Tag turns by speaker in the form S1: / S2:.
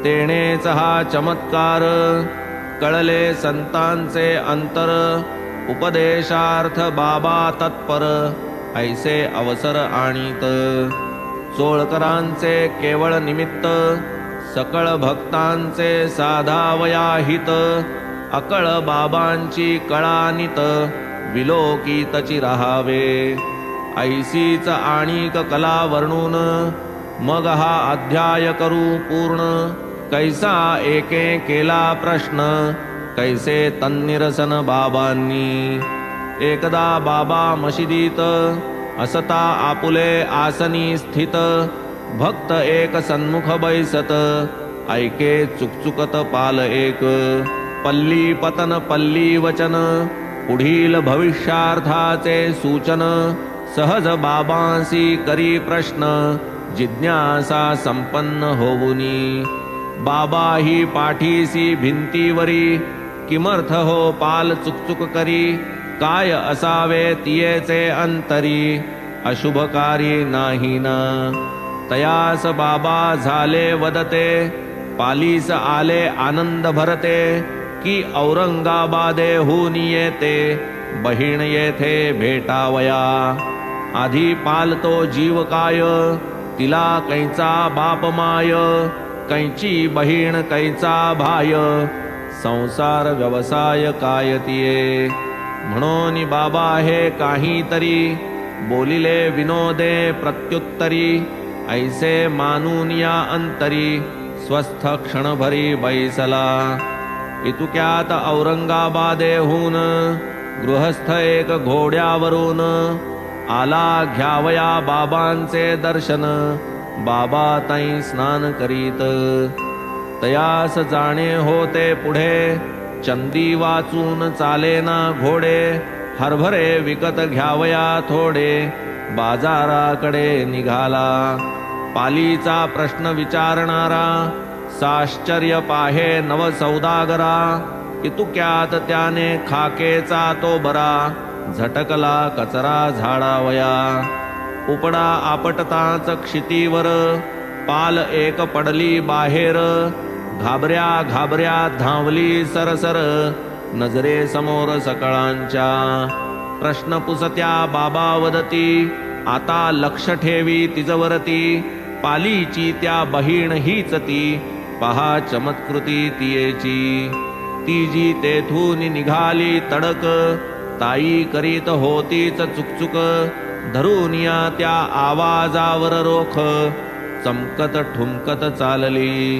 S1: तेणेच हा चमत्कार कळले संतांचे अंतर उपदेशार्थ बाबा तत्पर ऐसे अवसर आणीत चोळकरांचे केवळ निमित्त सकळ भक्तांचे साधावया हित अकळ बाबांची कळानित विलोकितची राहावे ऐसीच आणिक कला वर्णून मग हा अध्याय करू पूर्ण कैसा एके केला प्रश्न कैसे तन्निरसन बाबांनी एकदा बाबा मशिदीत असता आपुले आसनी स्थित भक्त एक सन्मुख बैसत ऐके चुकचुकत पाल एक पल्ली पतन पल्ली वचन पुढील भविष्यार्थाचे सूचन सहज बाबांसी करी प्रश्न जिज्ञासा संपन्न होऊनी बाबा ही पाठीसी भिंतीवरी किमर्थ हो पाल चुकचुक करी काय असावे तियेचे अंतरी अशुभकारी नाही ना तयास बाबा झाले वदते पालीस आले आनंद भरते की औरंगाबादेहून येते बहीण येथे भेटावया आधी पालतो जीव काय तिला कैचा बाप माय कैची बहीण कैचा भाय संसार व्यवसाय काय तिये म्हणून बाबा हे काहीतरी बोलिले विनोदे प्रत्युत्तरी ऐसे मानून या अंतरी स्वस्थ क्षणभरी बैसला इतुक्यात औरंगाबादेहून गृहस्थ एक घोड्यावरून आला घ्यावया बाबांचे दर्शन बाबा ताई स्नान करीत तयास जाणे होते पुढे चंदी वाचून चालेना घोडे हरभरे विकत घ्यावया थोडे बाजाराकडे निघाला पालीचा प्रश्न विचारणारा साश्चर्य पाहे नव सौदागरा इतुक्यात त्याने खाकेचा तो बरा झटकला कचरा झाडावया उपडा आपटताच क्षितीवर पाल एक पडली बाहेर घाबऱ्या घाबऱ्या धावली सरसर नजरे समोर सकळांच्या प्रश्न पुसत्या बाबा वदती आता लक्ष ठेवी तिजवरती पालीची त्या बहीण हीच ती पहा चमत्कृती तियेची ती जी तेथून निघाली तडक ताई करीत होतीच चुकचुक धरून या त्या आवाजावर रोख चमकत ठुमकत चालली